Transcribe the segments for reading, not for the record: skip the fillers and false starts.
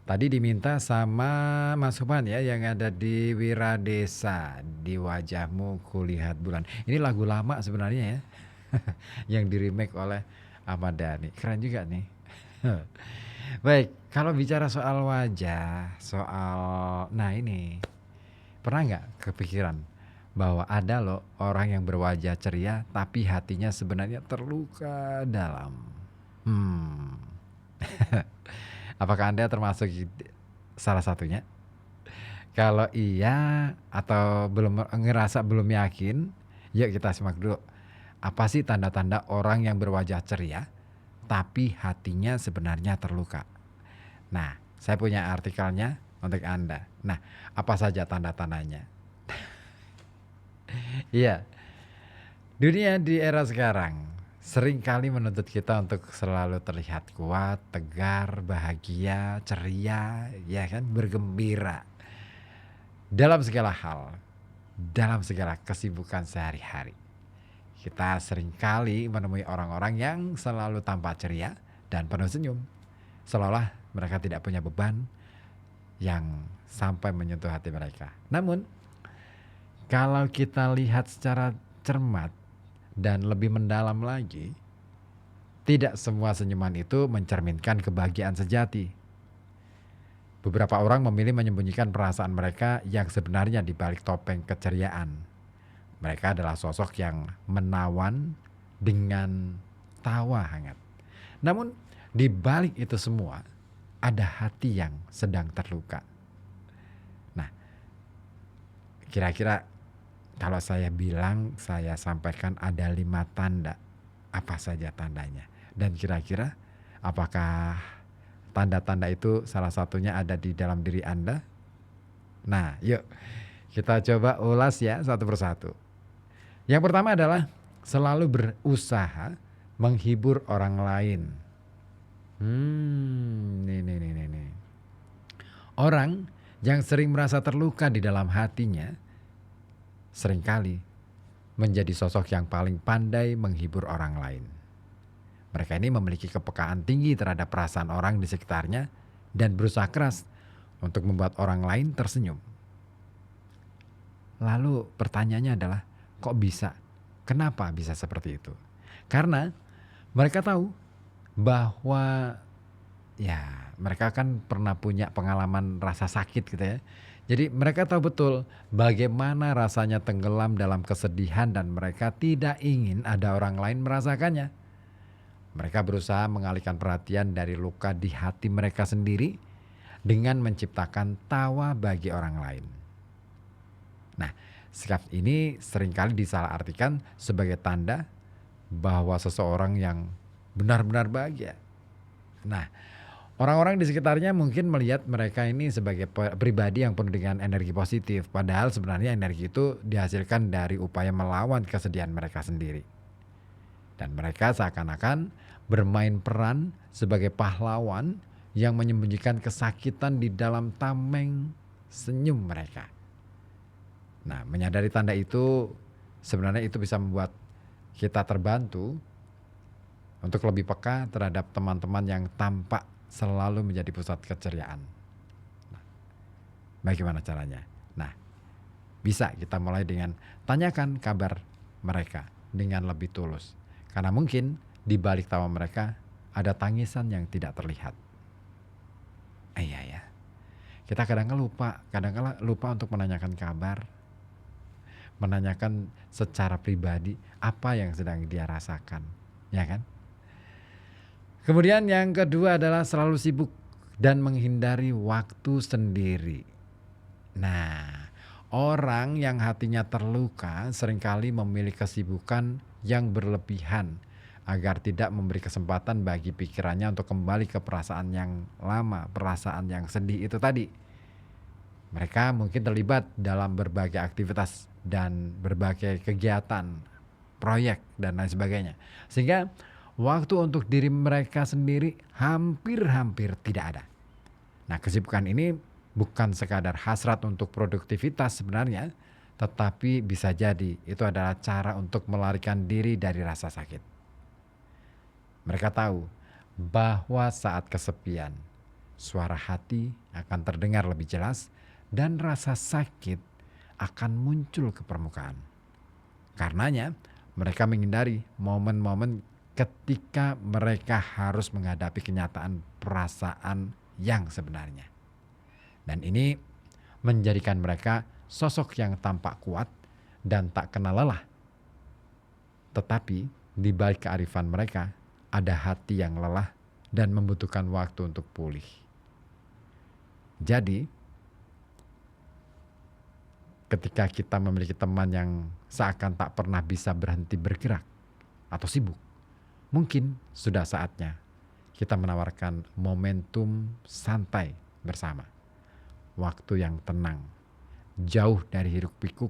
Tadi diminta sama Mas Suphan ya yang ada di Wiradesa, "Di Wajahmu Kulihat Bulan." Ini lagu lama sebenarnya ya, yang di-remake oleh Ahmad Dhani. Keren juga nih. Baik, kalau bicara soal wajah, nah ini, pernah nggak kepikiran bahwa ada loh orang yang berwajah ceria tapi hatinya sebenarnya terluka dalam? Hmm. Apakah Anda termasuk salah satunya? Kalau iya atau ngerasa belum yakin, yuk kita simak dulu. Apa sih tanda-tanda orang yang berwajah ceria tapi hatinya sebenarnya terluka? Nah, saya punya artikelnya untuk Anda. Nah, apa saja tanda-tandanya? Iya, dunia di era sekarang seringkali menuntut kita untuk selalu terlihat kuat, tegar, bahagia, ceria, ya kan, bergembira dalam segala hal, dalam segala kesibukan sehari-hari. Kita seringkali menemui orang-orang yang selalu tampak ceria dan penuh senyum, seolah mereka tidak punya beban yang sampai menyentuh hati mereka. Namun, kalau kita lihat secara cermat dan lebih mendalam lagi, tidak semua senyuman itu mencerminkan kebahagiaan sejati. Beberapa orang memilih menyembunyikan perasaan mereka yang sebenarnya di balik topeng keceriaan. Mereka adalah sosok yang menawan dengan tawa hangat. Namun, di balik itu semua, ada hati yang sedang terluka. Nah, kira-kira kalau saya bilang, saya sampaikan ada 5 tanda. Apa saja tandanya? Dan kira-kira apakah tanda-tanda itu salah satunya ada di dalam diri Anda? Nah, yuk kita coba ulas ya satu persatu. Yang pertama adalah selalu berusaha menghibur orang lain. Nih. Orang yang sering merasa terluka di dalam hatinya seringkali menjadi sosok yang paling pandai menghibur orang lain. Mereka ini memiliki kepekaan tinggi terhadap perasaan orang di sekitarnya dan berusaha keras untuk membuat orang lain tersenyum. Lalu pertanyaannya adalah, kok bisa? Kenapa bisa seperti itu? Karena mereka tahu bahwa ya mereka kan pernah punya pengalaman rasa sakit gitu ya. Jadi mereka tahu betul bagaimana rasanya tenggelam dalam kesedihan dan mereka tidak ingin ada orang lain merasakannya. Mereka berusaha mengalihkan perhatian dari luka di hati mereka sendiri dengan menciptakan tawa bagi orang lain. Nah, sikap ini seringkali disalahartikan sebagai tanda bahwa seseorang yang benar-benar bahagia. Nah, orang-orang di sekitarnya mungkin melihat mereka ini sebagai pribadi yang penuh dengan energi positif. Padahal sebenarnya energi itu dihasilkan dari upaya melawan kesedihan mereka sendiri. Dan mereka seakan-akan bermain peran sebagai pahlawan yang menyembunyikan kesakitan di dalam tameng senyum mereka. Nah, menyadari tanda itu sebenarnya itu bisa membuat kita terbantu untuk lebih peka terhadap teman-teman yang tampak selalu menjadi pusat keceriaan. Nah, bagaimana caranya? Nah, bisa kita mulai dengan tanyakan kabar mereka dengan lebih tulus. Karena mungkin di balik tawa mereka ada tangisan yang tidak terlihat. Iya ya. Kita kadang-kadang lupa untuk menanyakan kabar, menanyakan secara pribadi apa yang sedang dia rasakan, ya kan? Kemudian yang kedua adalah selalu sibuk dan menghindari waktu sendiri. Nah, orang yang hatinya terluka seringkali memilih kesibukan yang berlebihan agar tidak memberi kesempatan bagi pikirannya untuk kembali ke perasaan yang lama, perasaan yang sedih itu tadi. Mereka mungkin terlibat dalam berbagai aktivitas dan berbagai kegiatan, proyek dan lain sebagainya. Sehingga waktu untuk diri mereka sendiri hampir tidak ada. Nah, kesibukan ini bukan sekadar hasrat untuk produktivitas sebenarnya, tetapi bisa jadi itu adalah cara untuk melarikan diri dari rasa sakit. Mereka tahu bahwa saat kesepian, suara hati akan terdengar lebih jelas, dan rasa sakit akan muncul ke permukaan. Karenanya, mereka menghindari momen-momen ketika mereka harus menghadapi kenyataan perasaan yang sebenarnya. Dan ini menjadikan mereka sosok yang tampak kuat dan tak kenal lelah. Tetapi di balik kearifan mereka, ada hati yang lelah dan membutuhkan waktu untuk pulih. Jadi, ketika kita memiliki teman yang seakan tak pernah bisa berhenti bergerak atau sibuk, mungkin sudah saatnya kita menawarkan momentum santai bersama. Waktu yang tenang, jauh dari hiruk-pikuk,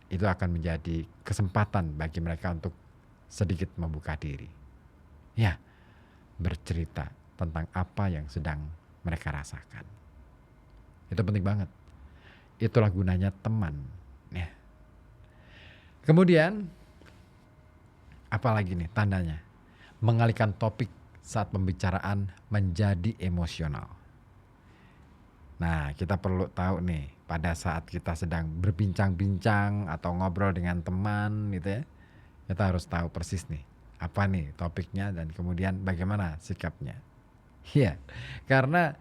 itu akan menjadi kesempatan bagi mereka untuk sedikit membuka diri. Ya, bercerita tentang apa yang sedang mereka rasakan. Itu penting banget. Itulah gunanya teman. Ya. Kemudian, apa lagi nih tandanya? Mengalihkan topik saat pembicaraan menjadi emosional. Nah, kita perlu tahu nih, pada saat kita sedang berbincang-bincang atau ngobrol dengan teman gitu ya, kita harus tahu persis nih, apa nih topiknya dan kemudian bagaimana sikapnya. Iya, karena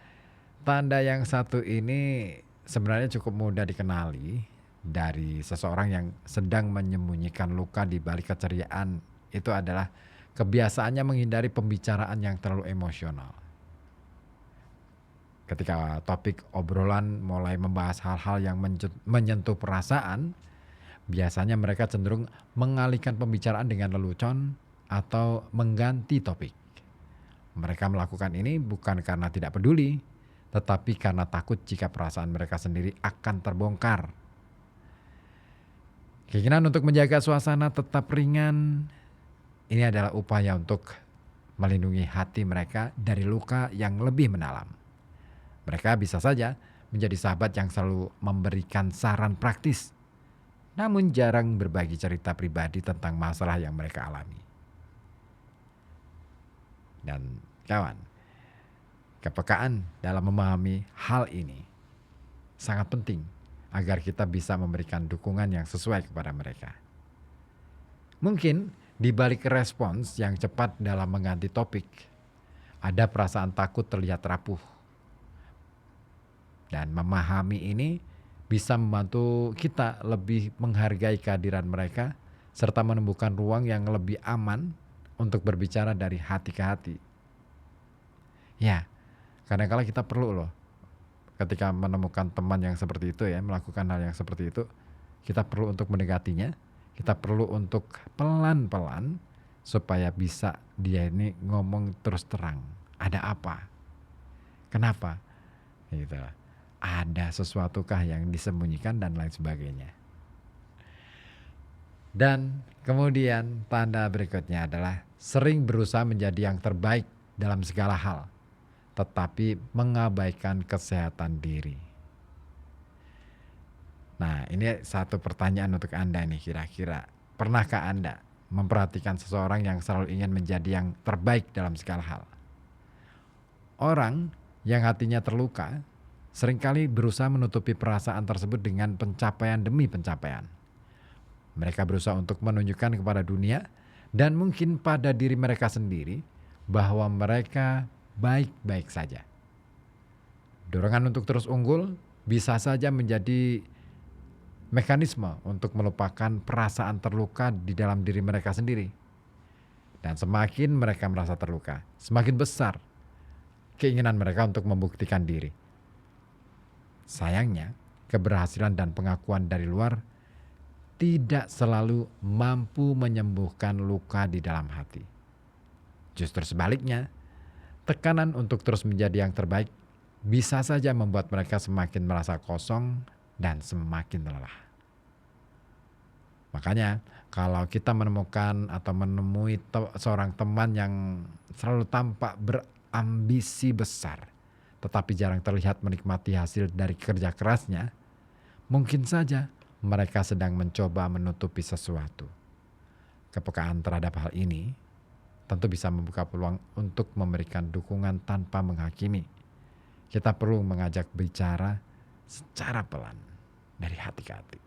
tanda yang satu ini sebenarnya cukup mudah dikenali dari seseorang yang sedang menyembunyikan luka di balik keceriaan. Itu adalah kebiasaannya menghindari pembicaraan yang terlalu emosional. Ketika topik obrolan mulai membahas hal-hal yang menyentuh perasaan, biasanya mereka cenderung mengalihkan pembicaraan dengan lelucon atau mengganti topik. Mereka melakukan ini bukan karena tidak peduli, tetapi karena takut jika perasaan mereka sendiri akan terbongkar. Keinginan untuk menjaga suasana tetap ringan, ini adalah upaya untuk melindungi hati mereka dari luka yang lebih mendalam. Mereka bisa saja menjadi sahabat yang selalu memberikan saran praktis, namun jarang berbagi cerita pribadi tentang masalah yang mereka alami. Dan kawan, kepekaan dalam memahami hal ini sangat penting agar kita bisa memberikan dukungan yang sesuai kepada mereka. Mungkin di balik respons yang cepat dalam mengganti topik, ada perasaan takut terlihat rapuh. Dan memahami ini bisa membantu kita lebih menghargai kehadiran mereka serta menemukan ruang yang lebih aman untuk berbicara dari hati ke hati. Ya, kadang-kala kita perlu loh, ketika menemukan teman yang seperti itu ya, melakukan hal yang seperti itu, kita perlu untuk mendekatinya, kita perlu untuk pelan-pelan supaya bisa dia ini ngomong terus terang. Ada apa? Kenapa? Gitu. Ada sesuatukah yang disembunyikan dan lain sebagainya. Dan kemudian tanda berikutnya adalah sering berusaha menjadi yang terbaik dalam segala hal, tetapi mengabaikan kesehatan diri. Nah, ini satu pertanyaan untuk Anda nih kira-kira. Pernahkah Anda memperhatikan seseorang yang selalu ingin menjadi yang terbaik dalam segala hal? Orang yang hatinya terluka seringkali berusaha menutupi perasaan tersebut dengan pencapaian demi pencapaian. Mereka berusaha untuk menunjukkan kepada dunia dan mungkin pada diri mereka sendiri bahwa mereka baik-baik saja. Dorongan untuk terus unggul bisa saja menjadi mekanisme untuk melupakan perasaan terluka di dalam diri mereka sendiri. Dan semakin mereka merasa terluka, semakin besar keinginan mereka untuk membuktikan diri. Sayangnya, keberhasilan dan pengakuan dari luar tidak selalu mampu menyembuhkan luka di dalam hati. Justru sebaliknya, tekanan untuk terus menjadi yang terbaik bisa saja membuat mereka semakin merasa kosong dan semakin lelah. Makanya, kalau kita menemukan atau menemui seorang teman yang selalu tampak berambisi besar, tetapi jarang terlihat menikmati hasil dari kerja kerasnya, mungkin saja mereka sedang mencoba menutupi sesuatu. Kepekaan terhadap hal ini tentu bisa membuka peluang untuk memberikan dukungan tanpa menghakimi kita perlu mengajak bicara secara pelan dari hati ke hati.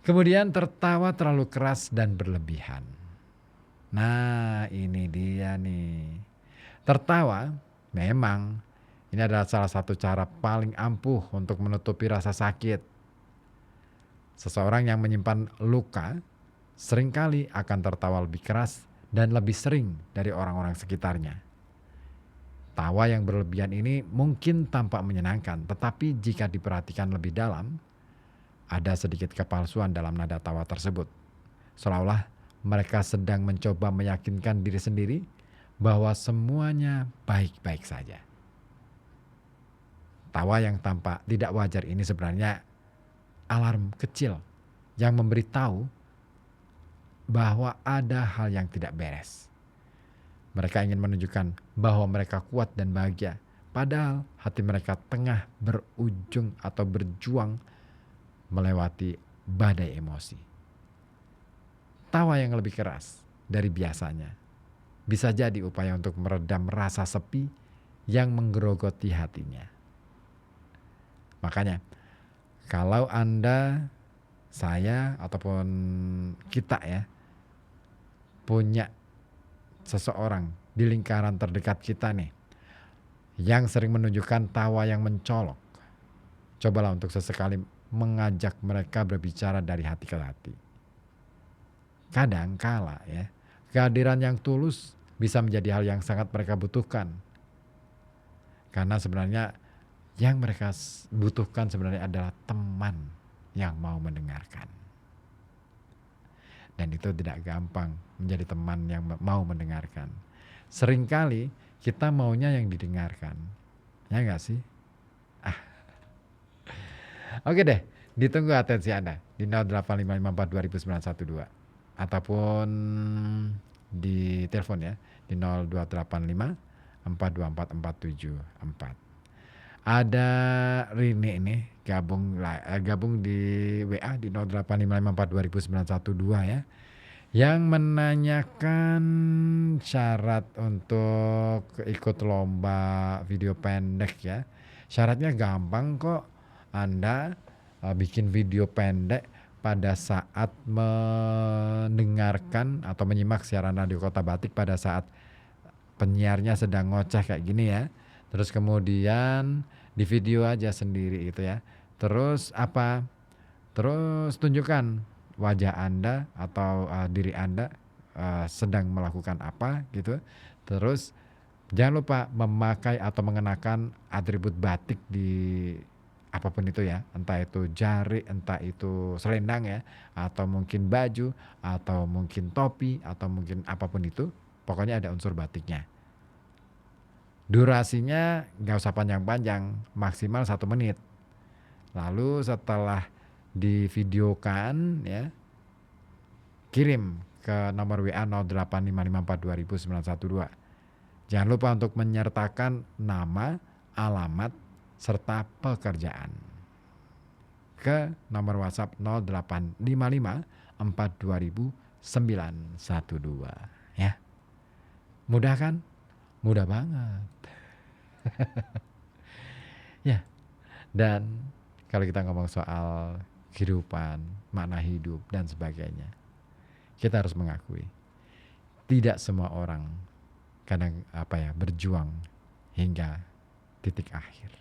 Kemudian tertawa terlalu keras dan berlebihan. Nah, ini dia nih. Tertawa memang ini adalah salah satu cara paling ampuh untuk menutupi rasa sakit. Seseorang yang menyimpan luka seringkali akan tertawa lebih keras dan lebih sering dari orang-orang sekitarnya. Tawa yang berlebihan ini mungkin tampak menyenangkan, tetapi jika diperhatikan lebih dalam, ada sedikit kepalsuan dalam nada tawa tersebut. Seolah-olah mereka sedang mencoba meyakinkan diri sendiri bahwa semuanya baik-baik saja. Tawa yang tampak tidak wajar ini sebenarnya alarm kecil yang memberitahu bahwa ada hal yang tidak beres. Mereka ingin menunjukkan bahwa mereka kuat dan bahagia, padahal hati mereka tengah berujung atau berjuang melewati badai emosi. Tawa yang lebih keras dari biasanya bisa jadi upaya untuk meredam rasa sepi yang menggerogoti hatinya. Makanya, kalau Anda, saya, ataupun kita ya, punya seseorang di lingkaran terdekat kita nih, yang sering menunjukkan tawa yang mencolok, cobalah untuk sesekali mengajak mereka berbicara dari hati ke hati. Kadang kala ya, kehadiran yang tulus bisa menjadi hal yang sangat mereka butuhkan. Karena sebenarnya yang mereka butuhkan sebenarnya adalah teman yang mau mendengarkan. Dan itu tidak gampang menjadi teman yang mau mendengarkan. Seringkali kita maunya yang didengarkan. Ya enggak sih? Oke deh, ditunggu atensi Anda di 0855420912 ataupun di telepon ya di 0285 424474. Ada Rini ini gabung di WA di 0855420912 ya, yang menanyakan syarat untuk ikut lomba video pendek ya. Syaratnya gampang kok. Anda bikin video pendek pada saat mendengarkan atau menyimak siaran radio Kota Batik pada saat penyiarnya sedang ngoceh kayak gini ya. Terus kemudian di video aja sendiri gitu ya. Terus apa? Terus tunjukkan wajah Anda atau diri Anda sedang melakukan apa gitu. Terus jangan lupa memakai atau mengenakan atribut batik di apapun itu ya. Entah itu jari, entah itu selendang ya, atau mungkin baju, atau mungkin topi, atau mungkin apapun itu. Pokoknya ada unsur batiknya. Durasinya nggak usah panjang-panjang, maksimal 1 menit. Lalu setelah divideokan ya, kirim ke nomor WA 0855420912. Jangan lupa untuk menyertakan nama, alamat, serta pekerjaan. Ke nomor WhatsApp 0855420912 ya. Mudah kan? Mudah banget. Ya. Dan kalau kita ngomong soal kehidupan, makna hidup dan sebagainya, kita harus mengakui tidak semua orang kadang berjuang hingga titik akhir.